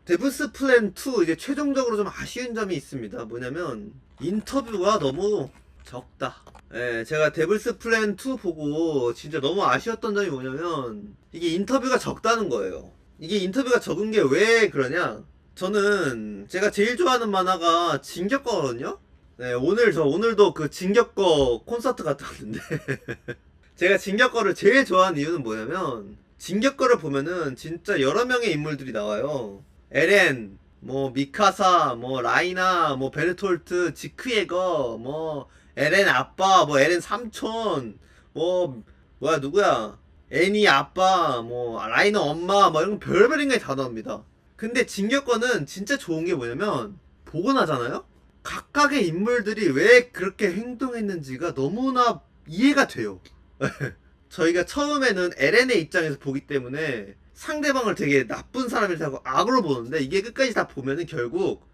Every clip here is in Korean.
데블스 플랜 2 이제 최종적으로 좀 아쉬운 점이 있습니다. 뭐냐면 인터뷰가 너무 적다. 예, 제가 데블스 플랜 2 보고 진짜 너무 아쉬웠던 점이 뭐냐면 이게 인터뷰가 적다는 거예요. 이게 인터뷰가 적은 게 왜 그러냐? 저는 제가 제일 좋아하는 만화가 진격거거든요. 네, 오늘도 그 진격거 콘서트 갔다 왔는데 제가 진격거를 제일 좋아하는 이유는 뭐냐면 진격거를 보면은 진짜 여러 명의 인물들이 나와요. 에렌, 뭐 미카사, 뭐 라이나, 뭐 베르톨트, 지크예거, 뭐 에렌 아빠, 뭐 에렌 삼촌, 뭐 뭐야 누구야? 애니 아빠, 뭐 라이나 엄마, 뭐 이런 거 별별 인간이 다 나옵니다. 근데 진격거는 진짜 좋은 게 뭐냐면 보고 나잖아요? 각각의 인물들이 왜 그렇게 행동했는지가 너무나 이해가 돼요. 저희가 처음에는 에렌의 입장에서 보기 때문에 상대방을 되게 나쁜 사람이라고 악으로 보는데 이게 끝까지 다 보면은 결국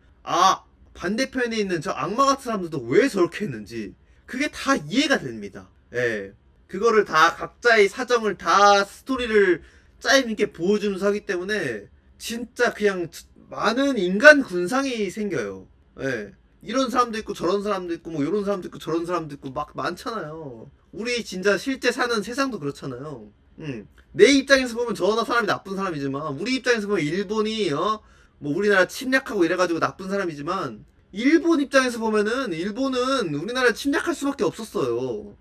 반대편에 있는 저 악마 같은 사람들도 왜 저렇게 했는지 그게 다 이해가 됩니다. 예. 그거를 다 각자의 사정을 다 스토리를 짜임 있게 보여주면서 하기 때문에 진짜 그냥 많은 인간 군상이 생겨요. 예. 이런 사람도 있고 저런 사람도 있고 뭐 이런 사람도 있고 저런 사람도 있고 막 많잖아요. 우리 진짜 실제 사는 세상도 그렇잖아요. 내 입장에서 보면 저 사람이 나쁜 사람이지만 우리 입장에서 보면 일본이 뭐 우리나라 침략하고 이래가지고 나쁜 사람이지만 일본 입장에서 보면은 일본은 우리나라를 침략할 수밖에 없었어요.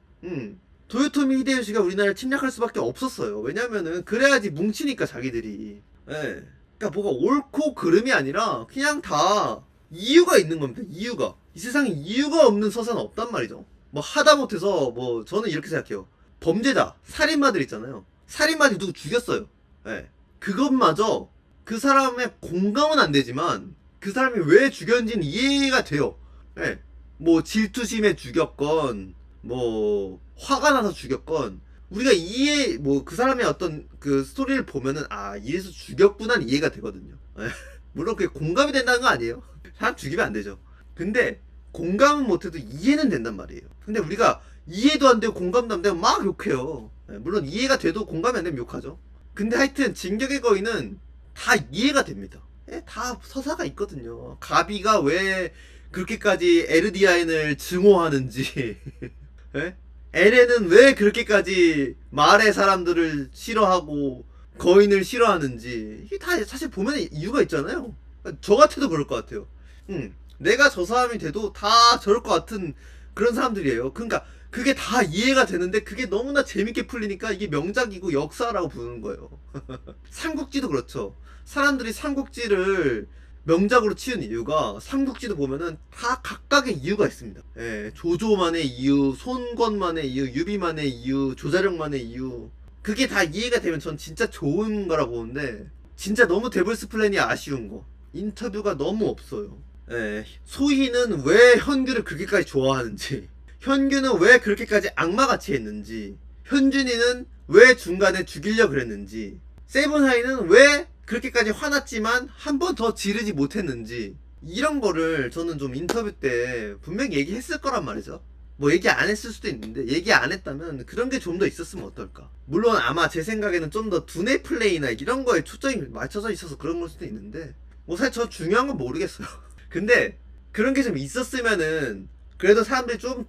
도요토미 히데요시가 우리나라를 침략할 수밖에 없었어요. 왜냐면은 그래야지 뭉치니까 자기들이. 예. 그러니까 뭐가 옳고 그름이 아니라 그냥 다 이유가 있는 겁니다. 이유가. 이 세상에 이유가 없는 서사는 없단 말이죠. 뭐 하다못해서 뭐 저는 이렇게 생각해요. 범죄자, 살인마들 있잖아요. 살인마들 누구 죽였어요. 예. 그것마저 그 사람의 공감은 안 되지만 그 사람이 왜 죽였는지는 이해가 돼요. 예. 뭐 질투심에 죽였건 뭐 화가 나서 죽였건 우리가 뭐 그 사람의 어떤 그 스토리를 보면은 이래서 죽였구나는 이해가 되거든요. 예. 물론 그게 공감이 된다는 거 아니에요. 사람 죽이면 안 되죠. 근데 공감은 못해도 이해는 된단 말이에요. 근데 우리가 이해도 안 되고 공감도 안 되고 막 욕해요. 물론 이해가 돼도 공감이 안 되면 욕하죠. 근데 하여튼 진격의 거인은 다 이해가 됩니다. 다 서사가 있거든요. 가비가 왜 그렇게까지 에르디아인을 증오하는지 에렌은 왜 그렇게까지 말의 사람들을 싫어하고 거인을 싫어하는지 이게 다 사실 보면 이유가 있잖아요. 저 같아도 그럴 것 같아요. 내가 저 사람이 돼도 다 저럴 것 같은 그런 사람들이에요. 그러니까 그게 다 이해가 되는데 그게 너무나 재밌게 풀리니까 이게 명작이고 역사라고 부르는 거예요. 삼국지도 그렇죠. 사람들이 삼국지를 명작으로 치는 이유가 삼국지도 보면은 다 각각의 이유가 있습니다. 예, 조조만의 이유, 손권만의 이유, 유비만의 이유, 조자룡만의 이유. 그게 다 이해가 되면 전 진짜 좋은 거라고 보는데 진짜 너무 데블스 플랜이 아쉬운 거. 인터뷰가 너무 없어요. 예, 소희는 왜 현규를 그렇게까지 좋아하는지, 현규는 왜 그렇게까지 악마같이 했는지, 현준이는 왜 중간에 죽이려 그랬는지, 세븐하이는 왜 그렇게까지 화났지만 한 번 더 지르지 못했는지, 이런 거를 저는 좀 인터뷰 때 분명히 얘기했을 거란 말이죠. 뭐 얘기 안 했을 수도 있는데 얘기 안 했다면 그런 게 좀 더 있었으면 어떨까. 물론 아마 제 생각에는 좀 더 두뇌 플레이나 이런 거에 초점이 맞춰져 있어서 그런 걸 수도 있는데 뭐 사실 저 중요한 건 모르겠어요. 근데 그런 게 좀 있었으면은 그래도 사람들이 좀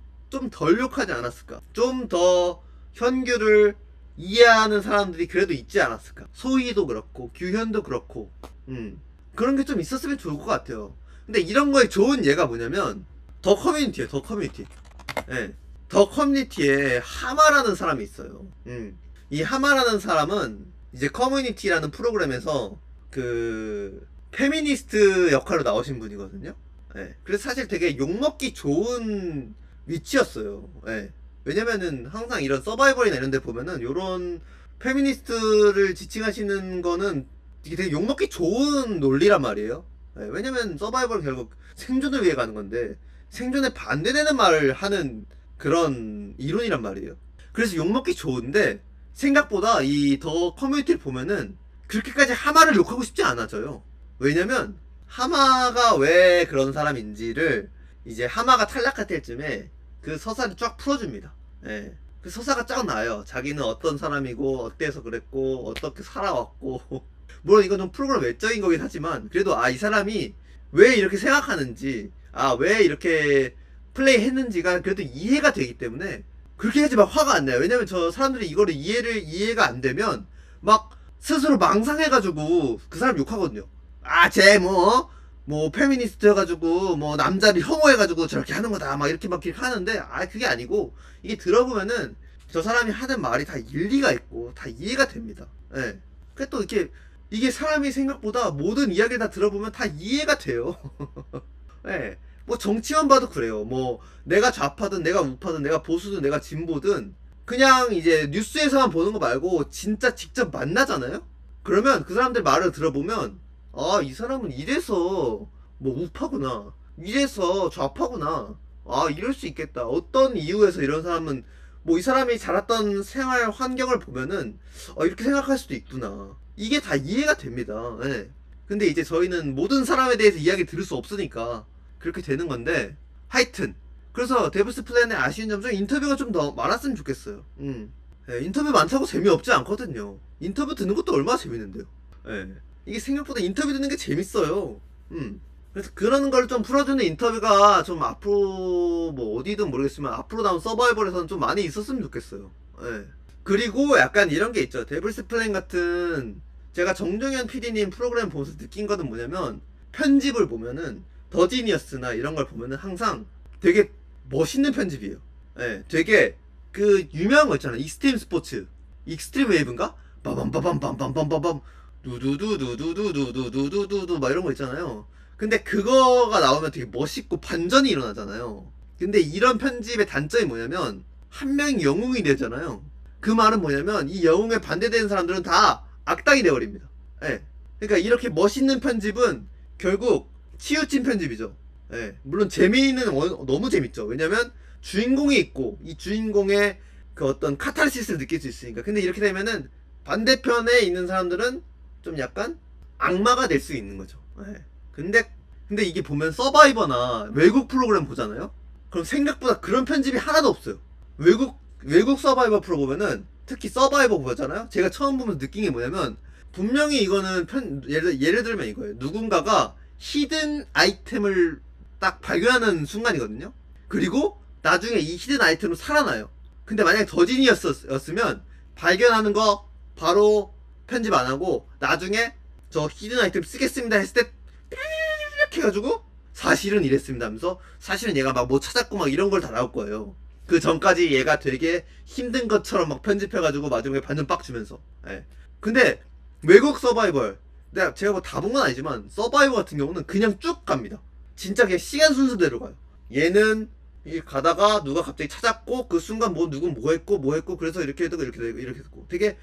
덜 욕하지 않았을까. 좀 더 현규를 이해하는 사람들이 그래도 있지 않았을까. 소희도 그렇고 규현도 그렇고 그런 게 좀 있었으면 좋을 것 같아요. 근데 이런 거에 좋은 예가 뭐냐면 더 커뮤니티에요. 더 커뮤니티. 예. 더 커뮤니티에 하마라는 사람이 있어요. 이 하마라는 사람은 이제 커뮤니티라는 프로그램에서 그 페미니스트 역할로 나오신 분이거든요. 예. 그래서 사실 되게 욕먹기 좋은 위치였어요. 예. 왜냐면은 항상 이런 서바이벌이나 이런 데 보면은 요런 페미니스트를 지칭하시는 거는 이게 되게 욕먹기 좋은 논리란 말이에요. 예. 왜냐면 서바이벌은 결국 생존을 위해 가는 건데 생존에 반대되는 말을 하는 그런 이론이란 말이에요. 그래서 욕먹기 좋은데 생각보다 이 더 커뮤니티를 보면은 그렇게까지 하마를 욕하고 싶지 않아져요. 왜냐면 하마가 왜 그런 사람인지를 이제 하마가 탈락할 때쯤에 그 서사를 쫙 풀어줍니다. 예. 그 서사가 쫙 나요. 자기는 어떤 사람이고 어때서 그랬고 어떻게 살아왔고 물론 이건 좀 프로그램 외적인 거긴 하지만 그래도 이 사람이 왜 이렇게 생각하는지 왜 이렇게 플레이 했는지가 그래도 이해가 되기 때문에 그렇게 하지 막 화가 안 나요. 왜냐면 저 사람들이 이거를 이해가 안 되면 막 스스로 망상해가지고 그 사람 욕하거든요. 쟤 뭐 페미니스트여가지고 뭐 남자를 혐오해가지고 저렇게 하는 거다 막 이렇게 하는데 그게 아니고 이게 들어보면은 저 사람이 하는 말이 다 일리가 있고 다 이해가 됩니다. 예. 그게 또 이게 사람이 생각보다 모든 이야기를 다 들어보면 다 이해가 돼요. 예. 뭐 정치만 봐도 그래요. 뭐 내가 좌파든 내가 우파든 내가 보수든 내가 진보든 그냥 이제 뉴스에서만 보는 거 말고 진짜 직접 만나잖아요. 그러면 그 사람들 말을 들어보면 이 사람은 이래서 뭐 우파구나, 이래서 좌파구나, 이럴 수 있겠다, 어떤 이유에서 이런 사람은 뭐 이 사람이 자랐던 생활 환경을 보면은 이렇게 생각할 수도 있구나, 이게 다 이해가 됩니다. 예. 근데 이제 저희는 모든 사람에 대해서 이야기 들을 수 없으니까 그렇게 되는 건데, 하여튼 그래서 데블스 플랜의 아쉬운 점 중 인터뷰가 좀 더 많았으면 좋겠어요. 예, 인터뷰 많다고 재미없지 않거든요. 인터뷰 듣는 것도 얼마나 재밌는데요. 예. 이게 생각보다 인터뷰 듣는 게 재밌어요. 그래서 그런 걸 좀 풀어주는 인터뷰가 좀 앞으로 뭐 어디든 모르겠지만 앞으로 나온 서바이벌에서는 좀 많이 있었으면 좋겠어요. 예. 그리고 약간 이런 게 있죠. 데블스 플랜 같은, 제가 정종현 PD님 프로그램 보면서 느낀 거는 뭐냐면, 편집을 보면은 더지니어스나 이런 걸 보면은 항상 되게 멋있는 편집이에요. 예. 되게 그 유명한 거 있잖아요. 익스트림 스포츠, 익스트림 웨이브인가? 빠밤빠밤빰빰빰빰빰 두두두두두두두두두두 막 이런 거 있잖아요. 근데 그거가 나오면 되게 멋있고 반전이 일어나잖아요. 근데 이런 편집의 단점이 뭐냐면 한 명이 영웅이 되잖아요. 그 말은 뭐냐면 이 영웅에 반대되는 사람들은 다 악당이 되어버립니다. 예. 그러니까 이렇게 멋있는 편집은 결국 치우친 편집이죠. 예. 물론 재미는 너무 재밌죠. 왜냐면 주인공이 있고 이 주인공의 그 어떤 카타르시스를 느낄 수 있으니까. 근데 이렇게 되면은 반대편에 있는 사람들은 좀 약간 악마가 될 수 있는 거죠. 예. 근데 이게 보면 서바이버나 외국 프로그램 보잖아요. 그럼 생각보다 그런 편집이 하나도 없어요. 외국 서바이버 프로 보면은, 특히 서바이버 보잖아요. 제가 처음 보면서 느낀 게 뭐냐면, 분명히 이거는 예를 들면 이거예요. 누군가가 히든 아이템을 딱 발견하는 순간이거든요. 그리고 나중에 이 히든 아이템으로 살아나요. 근데 만약에 더지니였으면 발견하는 거 바로 편집 안 하고 나중에 저 히든 아이템 쓰겠습니다 했을 때 이렇게 해가지고 사실은 이랬습니다 하면서 사실은 얘가 막 뭐 찾았고 막 이런 걸 다 나올 거예요. 그 전까지 얘가 되게 힘든 것처럼 막 편집해가지고 마지막에 반전 빡 주면서. 예. 근데 외국 서바이벌, 제가 뭐 다 본 건 아니지만 서바이벌 같은 경우는 그냥 쭉 갑니다. 진짜 그냥 시간 순서대로 가요. 얘는 가다가 누가 갑자기 찾았고 그 순간 뭐 누군 뭐 했고 그래서 이렇게 되고 이렇게 되고 이렇게 됐고, 되게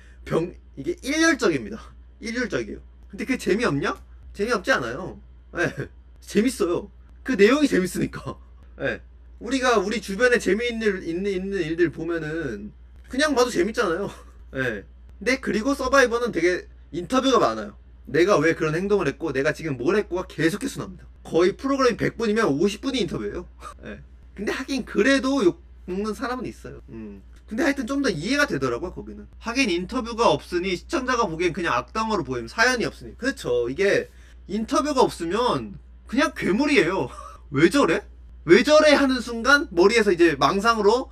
이게 일률적입니다. 일률적이에요. 근데 그게 재미없냐? 재미없지 않아요. 예. 재밌어요. 그 내용이 재밌으니까. 예. 우리가 우리 주변에 재미있는 있는 일들 보면은 그냥 봐도 재밌잖아요. 예. 근데 그리고 서바이버는 되게 인터뷰가 많아요. 내가 왜 그런 행동을 했고 내가 지금 뭘 했고가 계속해서 나옵니다. 거의 프로그램이 100분이면 50분이 인터뷰예요. 예. 근데 하긴 그래도 욕 먹는 사람은 있어요. 근데 하여튼 좀 더 이해가 되더라고요, 거기는. 하긴 인터뷰가 없으니 시청자가 보기엔 그냥 악당으로 보이면, 사연이 없으니. 그렇죠. 이게 인터뷰가 없으면 그냥 괴물이에요. 왜 저래? 왜 저래 하는 순간 머리에서 이제 망상으로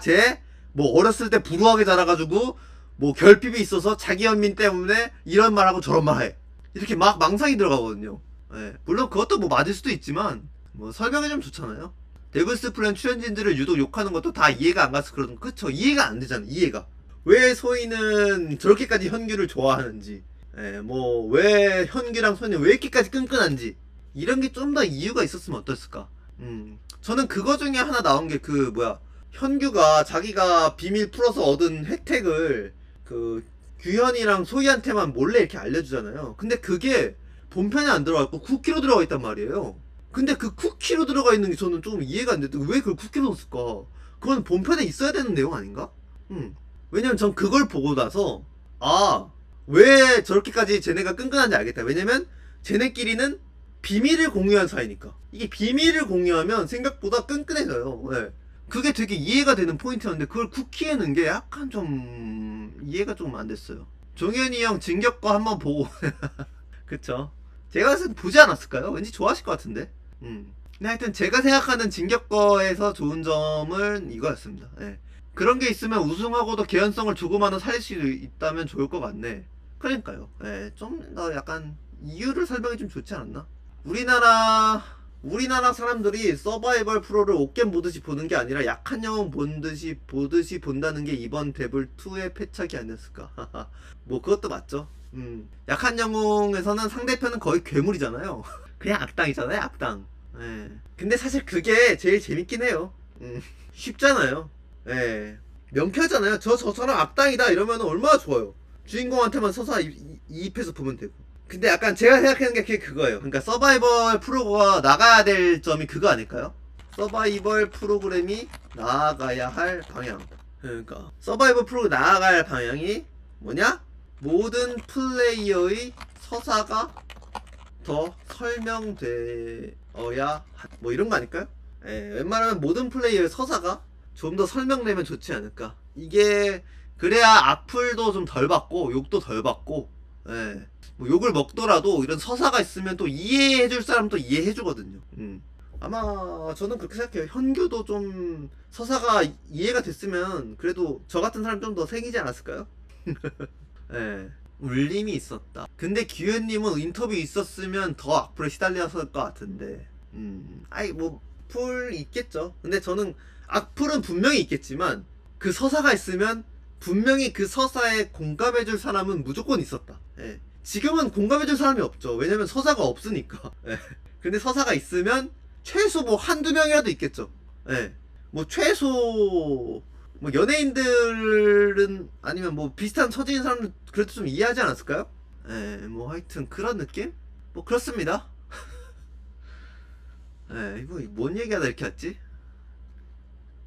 쟤 뭐 어렸을 때 불우하게 자라가지고 뭐 결핍이 있어서 자기 연민 때문에 이런 말하고 저런 말해, 이렇게 막 망상이 들어가거든요. 예. 물론 그것도 뭐 맞을 수도 있지만 뭐 설명이 좀 좋잖아요. 데블스 플랜 출연진들을 유독 욕하는 것도 다 이해가 안 가서 그러는. 그쵸, 이해가 안 되잖아. 이해가 왜 소희는 저렇게까지 현규를 좋아하는지, 뭐 왜 현규랑 소희는 왜 이렇게까지 끈끈한지, 이런 게 좀 더 이유가 있었으면 어땠을까. 저는 그거 중에 하나 나온 게 그 현규가 자기가 비밀 풀어서 얻은 혜택을 그 규현이랑 소희한테만 몰래 이렇게 알려주잖아요. 근데 그게 본편에 안 들어가 있고 쿠키로 들어가 있단 말이에요. 근데 그 쿠키로 들어가 있는 게 저는 좀 이해가 안 됐는데 왜 그걸 쿠키로 넣었을까? 그건 본편에 있어야 되는 내용 아닌가? 왜냐면 전 그걸 보고 나서 왜 저렇게까지 쟤네가 끈끈한지 알겠다. 왜냐면 쟤네끼리는 비밀을 공유한 사이니까. 이게 비밀을 공유하면 생각보다 끈끈해져요. 네. 그게 되게 이해가 되는 포인트였는데 그걸 쿠키에 넣은 게 약간 좀 이해가 좀 안 됐어요. 종현이 형 진격거 한번 보고 그쵸. 제가 봤을 때 보지 않았을까요? 왠지 좋아하실 것 같은데. 근데 하여튼 제가 생각하는 진격거에서 좋은 점은 이거였습니다. 예. 그런 게 있으면 우승하고도 개연성을 조금만 살릴 수 있다면 좋을 것 같네. 그러니까요. 예, 좀 더 약간 이유를 설명이 좀 좋지 않았나? 우리나라 사람들이 서바이벌 프로를 옷겜 보듯이 보는 게 아니라 약한 영웅 보듯이 본다는 게 이번 데블2의 패착이 아니었을까. 뭐 그것도 맞죠. 약한 영웅에서는 상대편은 거의 괴물이잖아요. 그냥 악당이잖아요, 악당. 예. 근데 사실 그게 제일 재밌긴 해요. 쉽잖아요. 예. 명쾌하잖아요. 저 사람 악당이다 이러면 얼마나 좋아요. 주인공한테만 서사 이입해서 보면 되고. 근데 약간 제가 생각하는 게 그거예요. 그러니까 서바이벌 프로가 나가야 될 점이 그거 아닐까요? 서바이벌 프로그램이 나아가야 할 방향. 그러니까 서바이벌 프로가 나아갈 방향이 뭐냐? 모든 플레이어의 서사가 더 설명되어야 뭐 이런 거 아닐까요? 예, 웬만하면 모든 플레이어의 서사가 좀 더 설명되면 좋지 않을까. 이게 그래야 악플도 좀 덜 받고 욕도 덜 받고, 예. 뭐 욕을 먹더라도 이런 서사가 있으면 또 이해해줄 사람도 이해해주거든요. 아마 저는 그렇게 생각해요. 현규도 좀 서사가 이해가 됐으면 그래도 저 같은 사람 좀 더 생기지 않았을까요? 예. 울림이 있었다. 근데 기현님은 인터뷰 있었으면 더 악플에 시달렸을 것 같은데. 아이 뭐 풀 있겠죠. 근데 저는 악플은 분명히 있겠지만 그 서사가 있으면 분명히 그 서사에 공감해줄 사람은 무조건 있었다. 예. 지금은 공감해줄 사람이 없죠. 왜냐면 서사가 없으니까. 예. 근데 서사가 있으면 최소 뭐 한두 명이라도 있겠죠. 예. 뭐 최소 뭐 연예인들은 아니면 뭐 비슷한 처지인 사람들 그래도 좀 이해하지 않았을까요? 예. 뭐 하여튼 그런 느낌? 뭐 그렇습니다. 예. 이거 뭔 얘기하다 이렇게 왔지?